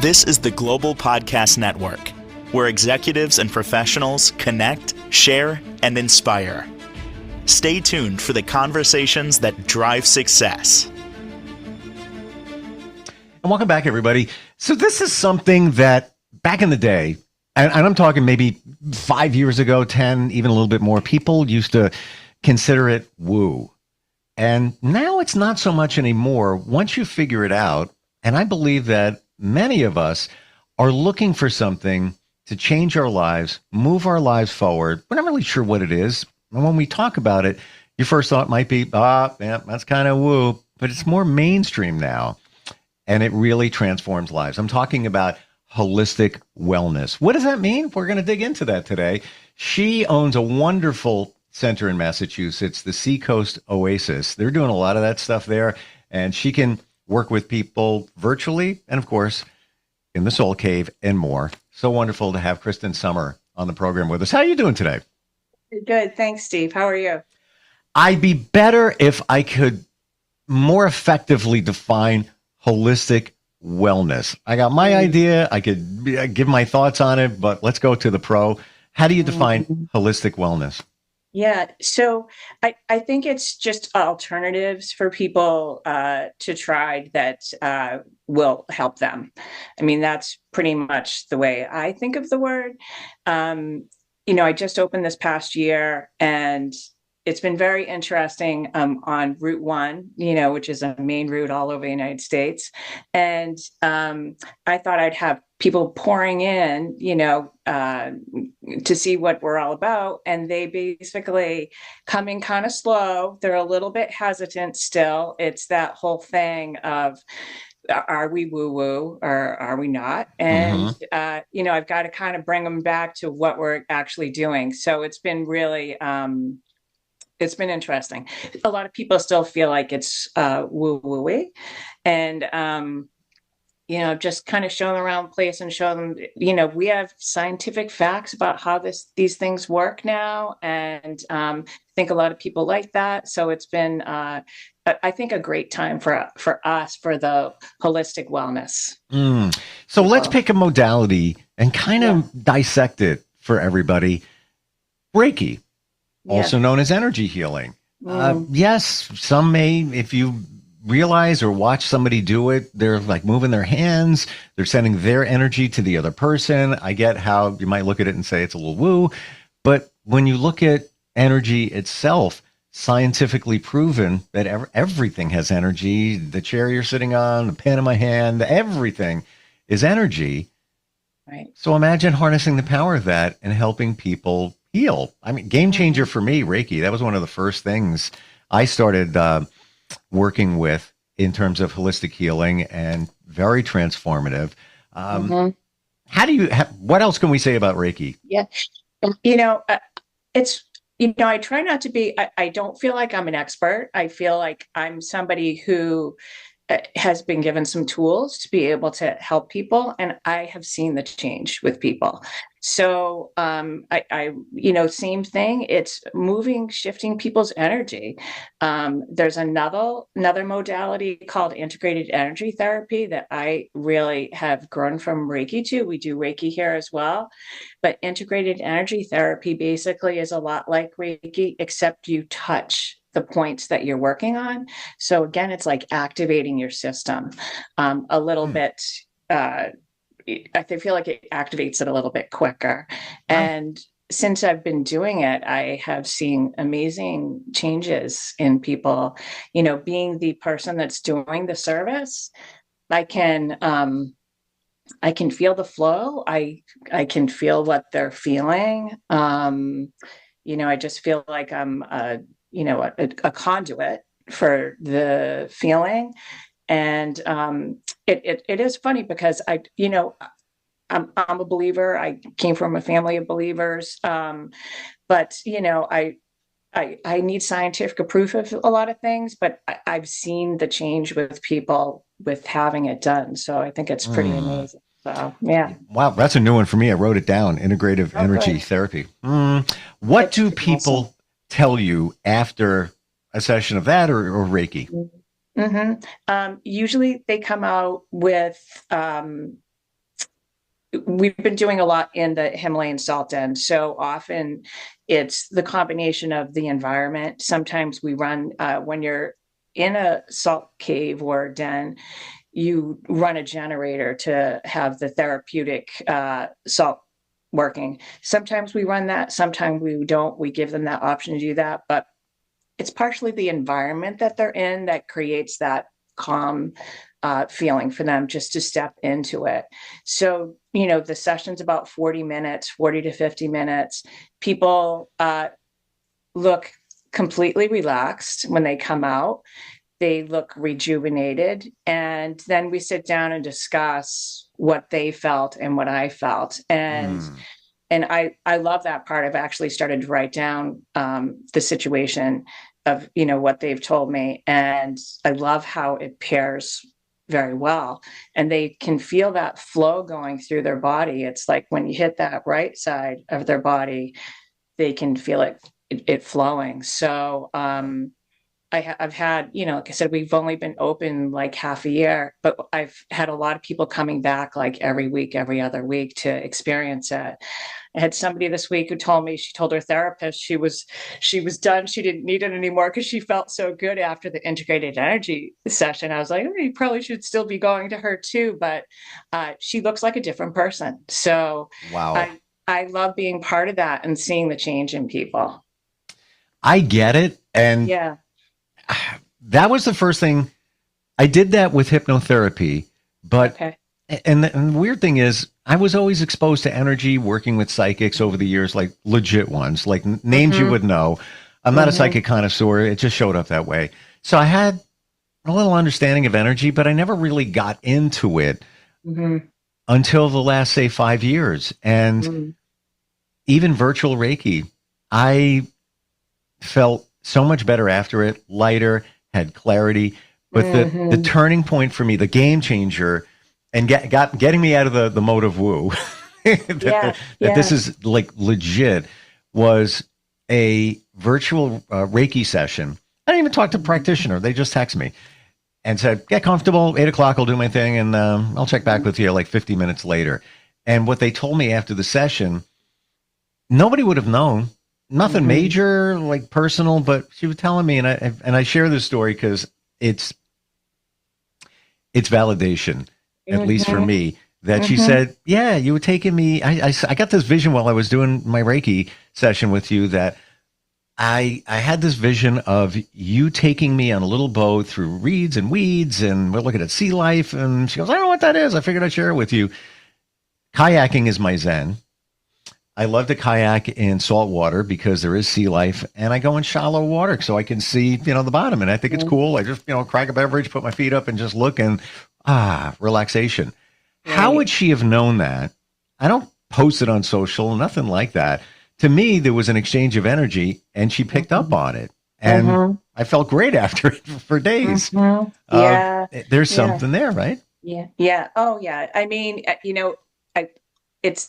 This is the Global Podcast Network, where executives and professionals connect, share, and inspire. Stay tuned for the conversations that drive success. And welcome back, everybody. So this is something that back in the day, and I'm talking maybe 5 years ago, 10, even a little bit more, people used to consider it woo. And now it's not so much anymore once you figure it out. And I believe that many of us are looking for something to change our lives, move our lives forward. We're not really sure what it is. And when we talk about it, your first thought might be, yeah, that's kind of woo, but it's more mainstream now. And it really transforms lives. I'm talking about holistic wellness. What does that mean? We're going to dig into that today. She owns a wonderful center in Massachusetts, the Seacoast Oasis. They're doing a lot of that stuff there, and she can work with people virtually and, of course, in the Soul Cave and more. So wonderful to have Kristin Summer on the program with us. How are you doing today? Good. Thanks, Steve. How are you? I'd be better if I could more effectively define holistic wellness. I got my idea. I could give my thoughts on it, but let's go to the pro. How do you define holistic wellness? Yeah. So I think it's just alternatives for people to try that will help them. I mean, that's pretty much the way I think of the word. I just opened this past year, and it's been very interesting on Route 1, which is a main route all over the United States. And I thought I'd have people pouring in, to see what we're all about. And they basically come in kind of slow. They're a little bit hesitant still. It's that whole thing of, are we woo-woo or are we not? And, I've got to kind of bring them back to what we're actually doing. So it's been really... it's been interesting. A lot of people still feel like it's woo-woo-y. And, just kind of show them around the place and show them, we have scientific facts about how these things work now. And I think a lot of people like that. So it's been, I think, a great time for us, for the holistic wellness. So let's pick a modality and kind of dissect it for everybody. Reiki. Also known as energy healing. Yes, some may, if you realize or watch somebody do it, they're like moving their hands, they're sending their energy to the other person. I get how you might look at it and say it's a little woo, but when you look at energy itself, scientifically proven that everything has energy. The chair you're sitting on, the pen in my hand, everything is energy. Right. So imagine harnessing the power of that and helping people heal. I mean, game changer for me, Reiki. That was one of the first things I started working with in terms of holistic healing, and very transformative. How do you? What else can we say about Reiki? Yeah, it's I try not to be. I don't feel like I'm an expert. I feel like I'm somebody who has been given some tools to be able to help people, and I have seen the change with people. So I same thing. It's shifting people's energy. There's another modality called integrated energy therapy that I really have grown from Reiki to. We do Reiki here as well, but integrated energy therapy basically is a lot like Reiki, except you touch the points that you're working on. So again, it's like activating your system a little bit. I feel like it activates it a little bit quicker. And since I've been doing it, I have seen amazing changes in people. Being the person that's doing the service, I can feel the flow. I can feel what they're feeling. I just feel like I'm a conduit for the feeling. And it is funny because I'm a believer. I came from a family of believers, but I need scientific proof of a lot of things. But I've seen the change with people with having it done. So I think it's pretty amazing. So yeah. Wow, that's a new one for me. I wrote it down. Integrative energy therapy. What do people tell you after a session of that or Reiki? Usually they come out with we've been doing a lot in the Himalayan salt den. So often it's the combination of the environment. Sometimes we run, when you're in a salt cave or den, you run a generator to have the therapeutic salt working. Sometimes we run that, sometimes we don't. We give them that option to do that. But it's partially the environment that they're in that creates that calm feeling for them just to step into it. So, the session's about 40 minutes, 40 to 50 minutes. People look completely relaxed when they come out. They look rejuvenated. And then we sit down and discuss what they felt and what I felt. And I love that part. I've actually started to write down the situation of, what they've told me. And I love how it pairs very well. And they can feel that flow going through their body. It's like when you hit that right side of their body, they can feel it flowing. So I've had, like I said, we've only been open like half a year, but I've had a lot of people coming back like every week, every other week to experience it. I had somebody this week who told me she told her therapist she was done. She didn't need it anymore because she felt so good after the integrated energy session. I was like, you probably should still be going to her too, but she looks like a different person. So Wow. I love being part of that and seeing the change in people. I get it. And Yeah. that was the first thing. I did that with hypnotherapy, but Okay. and the weird thing is I was always exposed to energy working with psychics over the years, like legit ones, like names you would know. I'm not a psychic connoisseur. It just showed up that way. So I had a little understanding of energy, but I never really got into it until the last, say, 5 years. And even virtual Reiki, I felt so much better after it, lighter, had clarity. But the turning point for me, the game changer, and getting me out of the mode of woo, that this is like legit, was a virtual Reiki session. I didn't even talk to a practitioner. They just text me and said, get comfortable, 8 o'clock, I'll do my thing, and I'll check back with you like 50 minutes later. And what they told me after the session, nobody would have known. Nothing major, like personal, but she was telling me, and I share this story because it's validation, at least for me, that she said, yeah, you were taking me. I got this vision while I was doing my Reiki session with you that I had this vision of you taking me on a little boat through reeds and weeds, and we're looking at sea life. And she goes, I don't know what that is. I figured I'd share it with you. Kayaking is my zen. I love to kayak in salt water because there is sea life, and I go in shallow water so I can see, the bottom. And I think it's cool. I just, crack a beverage, put my feet up, and just look, and relaxation. Right. How would she have known that? I don't post it on social, nothing like that. To me, there was an exchange of energy, and she picked up on it, and I felt great after it for days. Yeah, there's something there, right? Yeah. Oh, yeah. I mean,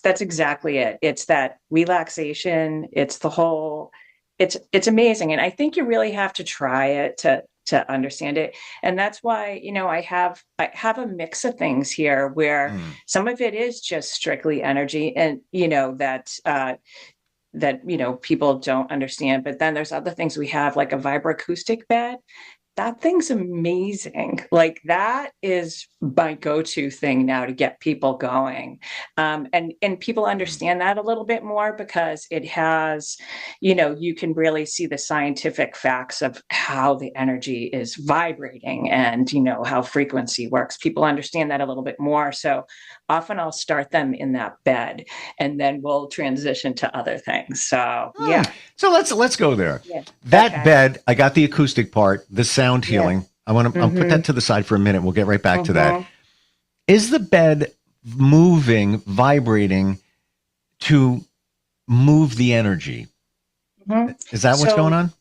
that's exactly it. It's that relaxation. It's the whole. It's amazing, and I think you really have to try it to understand it. And that's why I have a mix of things here where some of it is just strictly energy, and that people don't understand. But then there's other things we have, like a vibroacoustic bed. That thing's amazing. Like, that is my go-to thing now to get people going. And people understand that a little bit more because it has, you can really see the scientific facts of how the energy is vibrating and, how frequency works. People understand that a little bit more. So often I'll start them in that bed and then we'll transition to other things. So, yeah. So let's go there. Yeah. That bed, I got the acoustic part, the sound healing. I want to I'll put that to the side for a minute. We'll get right back to that. Is the bed moving, vibrating to move the energy? Is that what's going on?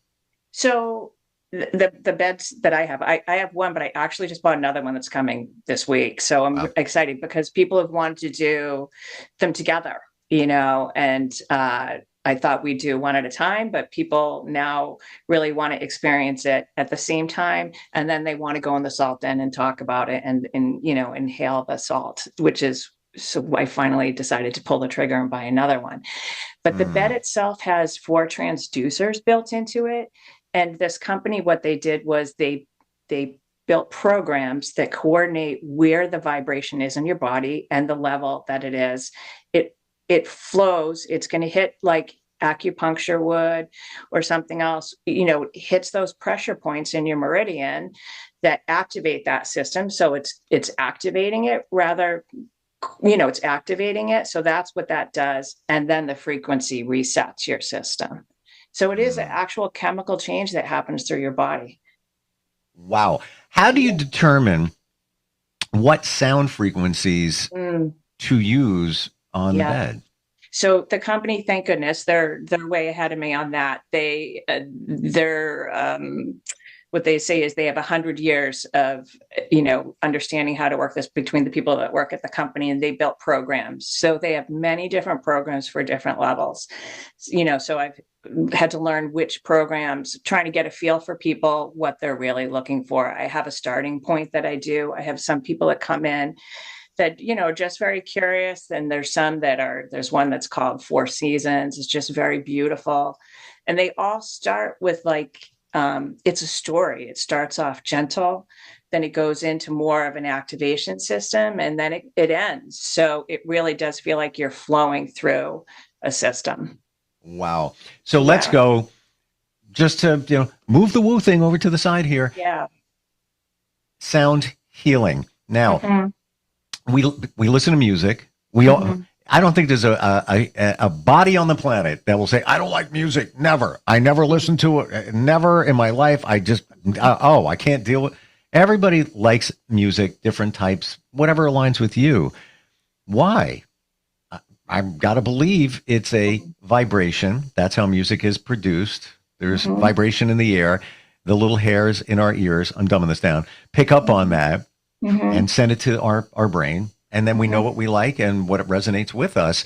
So the beds that I have one, but I actually just bought another one that's coming this week. So I'm excited because people have wanted to do them together, and I thought we'd do one at a time, but people now really want to experience it at the same time. And then they want to go in the salt den and talk about it and inhale the salt, which is so I finally decided to pull the trigger and buy another one. But the bed itself has 4 transducers built into it. And this company, what they did was they built programs that coordinate where the vibration is in your body and the level that it is. It flows. It's going to hit like acupuncture would or something else, hits those pressure points in your meridian that activate that system. So it's activating it rather, it's activating it. So that's what that does. And then the frequency resets your system. So it is an actual chemical change that happens through your body. Wow. How do you determine what sound frequencies to use on the bed? So the company, thank goodness, they're way ahead of me on that. What they say is they have 100 years of, understanding how to work this between the people that work at the company, and they built programs. So they have many different programs for different levels. So I've had to learn which programs, trying to get a feel for people, what they're really looking for. I have a starting point that I do. I have some people that come in that, just very curious. And there's there's one that's called Four Seasons. It's just very beautiful. And they all start with it's a story. It starts off gentle, then it goes into more of an activation system, and then it ends. So it really does feel like you're flowing through a system. Wow. So let's go just to, move the woo thing over to the side here. Yeah. Sound healing. Now, we listen to music. We all, I don't think there's a body on the planet that will say, I don't like music. Never. I never listen to it. Never in my life. I just, I can't deal with. Everybody likes music, different types, whatever aligns with you. Why? I've got to believe it's a vibration. That's how music is produced. There's vibration in the air. The little hairs in our ears, I'm dumbing this down, pick up on that and send it to our brain. And then we know what we like and what it resonates with us.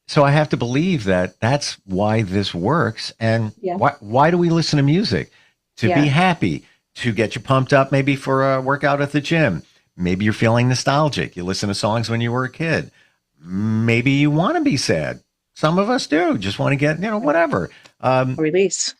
So I have to believe that that's why this works. And why do we listen to music? To be happy, to get you pumped up, maybe for a workout at the gym. Maybe you're feeling nostalgic. You listen to songs when you were a kid. Maybe you want to be sad. Some of us do. Just want to get, whatever. Release.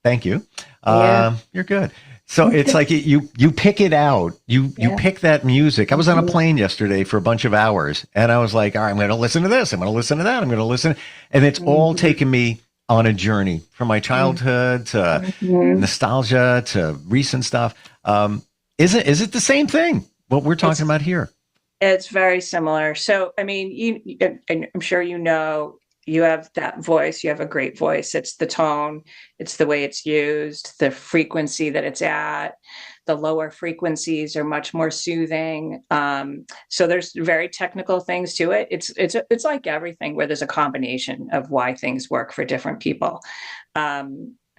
Thank you. You're good. So it's like you pick it out. You pick that music. I was on a plane yesterday for a bunch of hours, and I was like, all right, I'm going to listen to this. I'm going to listen to that. I'm going to listen. And it's all taken me on a journey from my childhood to nostalgia to recent stuff. Is it the same thing, what we're talking about here? It's very similar. So, I mean, I'm sure you have that voice. You have a great voice. It's the tone. It's the way it's used, the frequency that it's at. The lower frequencies are much more soothing. So there's very technical things to it. It's like everything where there's a combination of why things work for different people.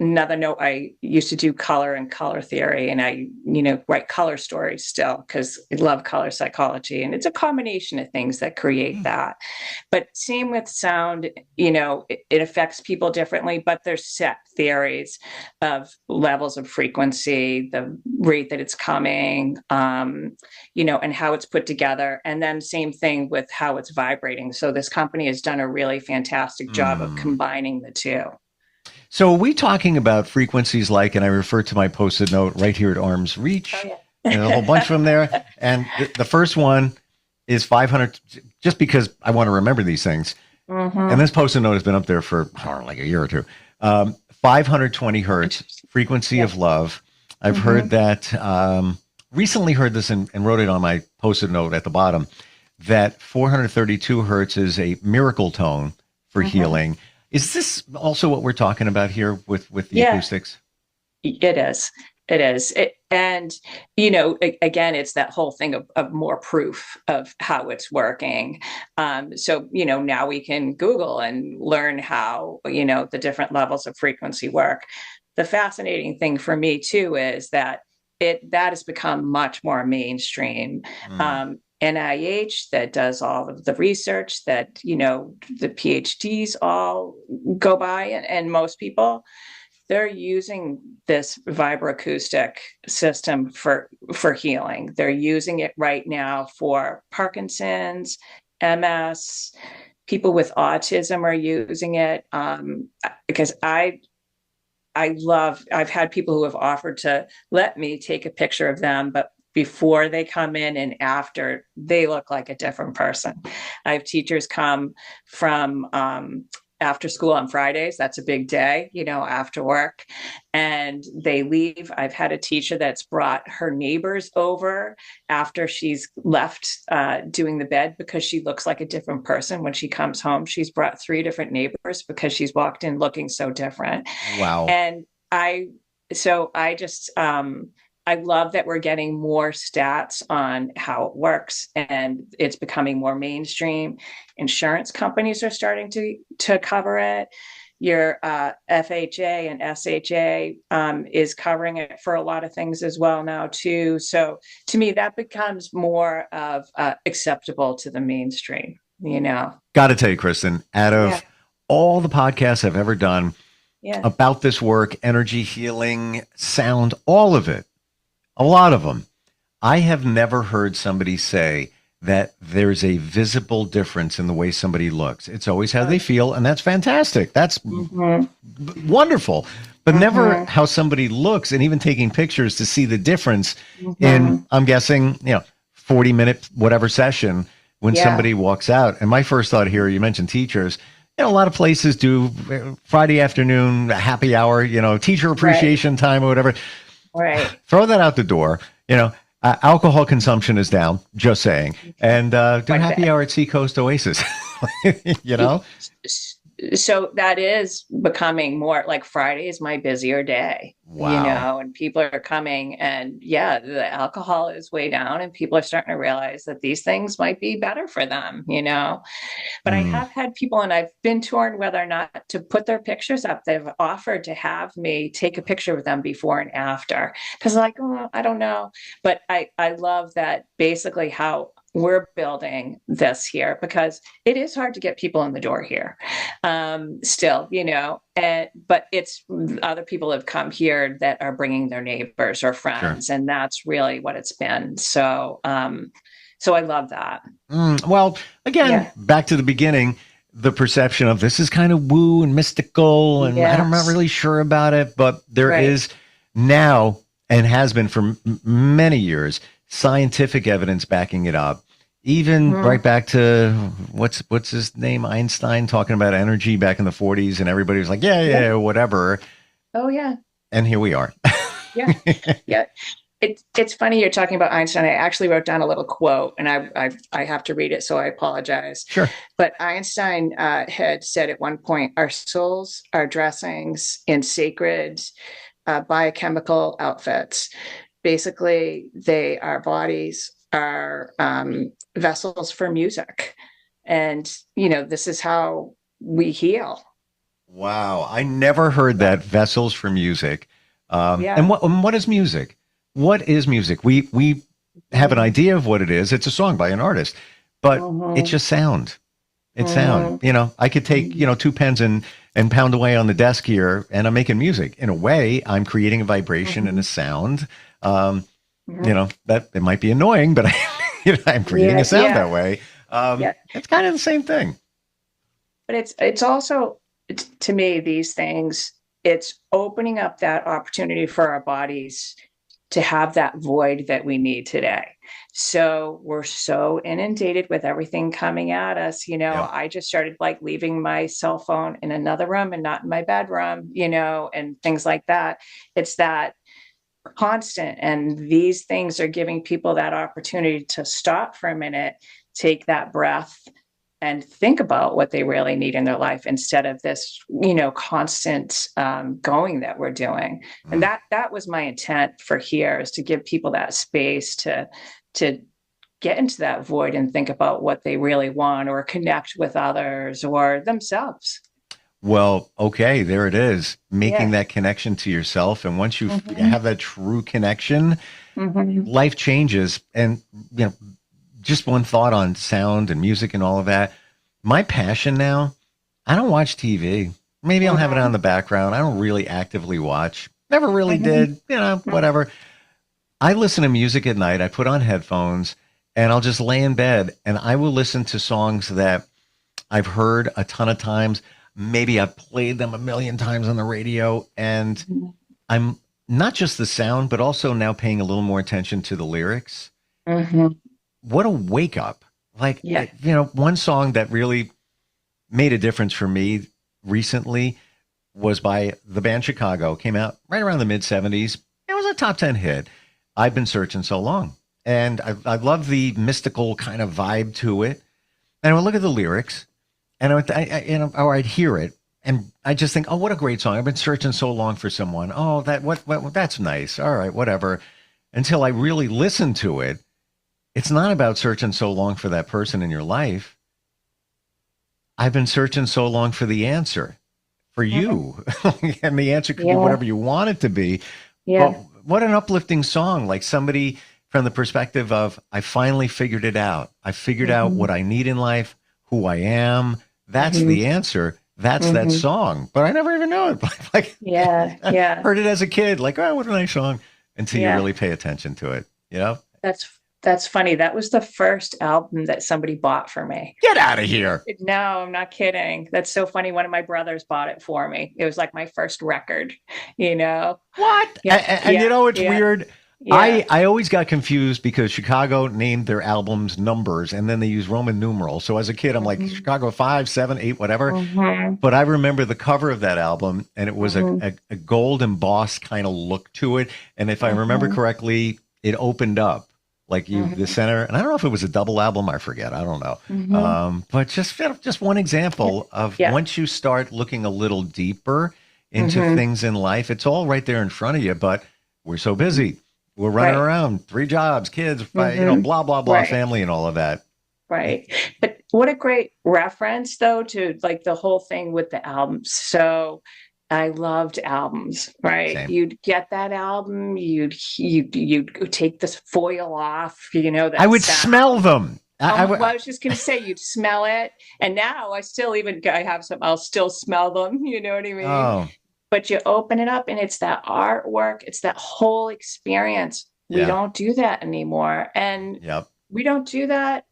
Another note, I used to do color and color theory, and I, write color stories still because I love color psychology, and it's a combination of things that create that. But same with sound, it affects people differently, but there's set theories of levels of frequency, the rate that it's coming, and how it's put together. And then same thing with how it's vibrating. So this company has done a really fantastic job of combining the two. So are we talking about frequencies like, and I refer to my Post-it note right here at arm's reach, and a whole bunch of them there. And the first one is 500, just because I want to remember these things. And this Post-it note has been up there for like a year or two. 520 hertz, frequency of love. I've heard that, recently heard this and wrote it on my Post-it note at the bottom, that 432 hertz is a miracle tone for healing. Is this also what we're talking about here with the acoustics? It is. And, again, it's that whole thing of more proof of how it's working. So, now we can Google and learn how, the different levels of frequency work. The fascinating thing for me, too, is that that has become much more mainstream. NIH that does all of the research that, the PhDs all go by, and most people, they're using this vibroacoustic system for healing. They're using it right now for Parkinson's, MS. People with autism are using it, because I've had people who have offered to let me take a picture of them, but before they come in and after, they look like a different person. I have teachers come from after school on Fridays. That's a big day, after work, and they leave. I've had a teacher that's brought her neighbors over after she's left doing the bed, because she looks like a different person when she comes home. She's brought 3 different neighbors because she's walked in looking so different. Wow. And I just, I love that we're getting more stats on how it works, and it's becoming more mainstream. Insurance companies are starting to cover it. Your FHA and SHA is covering it for a lot of things as well now too. So to me, that becomes more of acceptable to the mainstream. Got to tell you, Kristin, out of all the podcasts I've ever done about this work, energy healing, sound, all of it, a lot of them, I have never heard somebody say that there's a visible difference in the way somebody looks. It's always how they feel, and that's fantastic. That's wonderful. But never how somebody looks, and even taking pictures to see the difference in, I'm guessing, 40-minute whatever session when somebody walks out. And my first thought here, you mentioned teachers. A lot of places do Friday afternoon happy hour, teacher appreciation time or whatever. Right. Throw that out the door. Alcohol consumption is down, just saying. And do happy hour at Seacoast Oasis, So that is becoming more like Friday is my busier day, and people are coming, and the alcohol is way down, and people are starting to realize that these things might be better for them, But I have had people, and I've been torn whether or not to put their pictures up. They've offered to have me take a picture with them before and after, because I don't know. But I love that basically how we're building this here, because it is hard to get people in the door here still, but it's other people have come here that are bringing their neighbors or friends. Sure. And that's really what it's been. So I love that. Well, again, back to the beginning, the perception of this is kind of woo and mystical, and I'm not really sure about it, but there is now, and has been for many years, scientific evidence backing it up. Even right back to what's his name, Einstein, talking about energy back in the 40s, and everybody was like, whatever. Oh yeah. And here we are. Yeah. It's funny you're talking about Einstein. I actually wrote down a little quote, and I have to read it, so I apologize. Sure. But Einstein had said at one point, our souls are dressings in sacred biochemical outfits. Basically, our bodies are vessels for music. And, this is how we heal. Wow. I never heard that, vessels for music. And what is music? What is music? We have an idea of what it is. It's a song by an artist, but it's just sound. It's sound. I could take, 2 pens and pound away on the desk here, and I'm making music. In a way, I'm creating a vibration and a sound. That it might be annoying, but I'm creating a sound that way. It's kind of the same thing. But it's also, to me, these things, it's opening up that opportunity for our bodies to have that void that we need today. So we're so inundated with everything coming at us. I just started leaving my cell phone in another room and not in my bedroom, and things like that. It's that constant, and these things are giving people that opportunity to stop for a minute, take that breath, and think about what they really need in their life, instead of this constant going that we're doing. And that was my intent for here, is to give people that space to get into that void and think about what they really want, or connect with others or themselves. Well, okay, there it is. Making that connection to yourself. And once you have that true connection, life changes. And, just one thought on sound and music and all of that. My passion now, I don't watch TV. Maybe I'll have it on in the background. I don't really actively watch. Never really did, whatever. I listen to music at night. I put on headphones and I'll just lay in bed and I will listen to songs that I've heard a ton of times. Maybe I've played them a million times on the radio, and I'm not just the sound, but also now paying a little more attention to the lyrics. What a wake up. Like, one song that really made a difference for me recently was by the band Chicago. Came out right around the mid 70s. It was a top 10 hit. I've been searching so long. And I love the mystical kind of vibe to it. And I would look at the lyrics and I'd hear it. And I just think, oh, what a great song. I've been searching so long for someone. Oh, that's nice. All right, whatever. Until I really listen to it. It's not about searching so long for that person in your life. I've been searching so long for the answer for you. And the answer could be whatever you want it to be. But what an uplifting song. Like somebody from the perspective of, I finally figured it out. I figured out what I need in life, who I am. That's the answer. That's that song. But I never even knew it. Like, I heard it as a kid. Like, oh, what a nice song. Until you really pay attention to it. That's funny. That was the first album that somebody bought for me. Get out of here. No, I'm not kidding. That's so funny. One of my brothers bought it for me. It was like my first record, What? And it's weird. I always got confused because Chicago named their albums numbers and then they use Roman numerals. So as a kid, I'm like Chicago 5, 7, 8, whatever. But I remember the cover of that album and it was a gold embossed kind of look to it. And if I remember correctly, it opened up. Like the center, and I don't know if it was a double album. I forget. I don't know. But just one example of once you start looking a little deeper into things in life, it's all right there in front of you. But we're so busy. We're running around, 3 jobs, kids, blah, blah, blah, family and all of that. Right. But what a great reference, though, to like the whole thing with the albums. So I loved albums, right? Same. You'd get that album, you'd take this foil off, that I would sound. Smell them. I was just going to say, you'd smell it. And now I have some, I'll still smell them. You know what I mean? Oh. But you open it up and it's that artwork. It's that whole experience. We don't do that anymore. And we don't do that.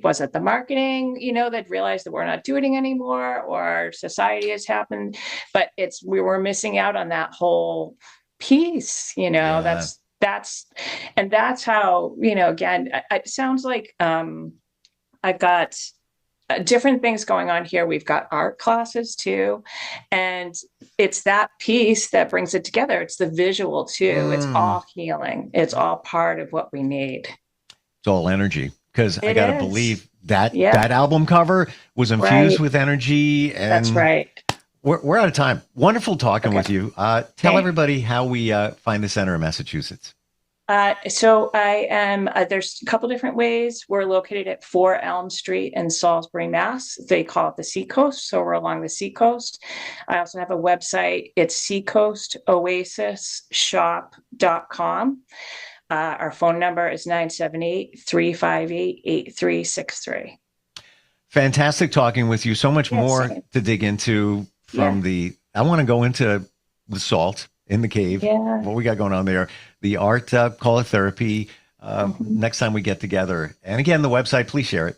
Was it the marketing, that realized that we're not doing it anymore, or society has happened, but we were missing out on that whole piece, that's how, again, it sounds like, I've got different things going on here. We've got art classes too. And it's that piece that brings it together. It's the visual too. It's all healing. It's all part of what we need. It's all energy. Because I got to believe that that album cover was infused with energy. And that's right. We're out of time. Wonderful talking with you. Tell everybody how we find the center of Massachusetts. So I am, there's a couple different ways. We're located at 4 Elm Street in Salisbury, Mass. They call it the Seacoast. So we're along the Seacoast. I also have a website. It's seacoastOasisShop.com. Our phone number is 978-358-8363. Fantastic talking with you. So much more to dig into from I want to go into the salt in the cave, what we got going on there, the art, call it therapy, next time we get together. And again, the website, please share it.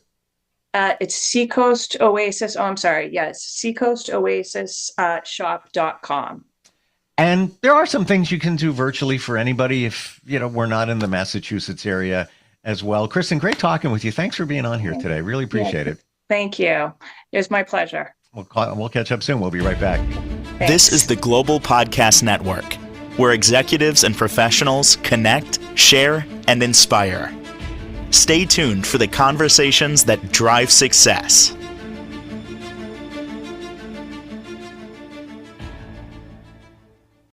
It's Seacoast Oasis. Oh, I'm sorry. Yes. SeacoastOasisShop.com. And there are some things you can do virtually for anybody if, we're not in the Massachusetts area as well. Kristin, great talking with you. Thanks for being on here today. Really appreciate it. Thank you. It was my pleasure. We'll catch up soon. We'll be right back. Thanks. This is the Global Podcast Network, where executives and professionals connect, share, and inspire. Stay tuned for the conversations that drive success.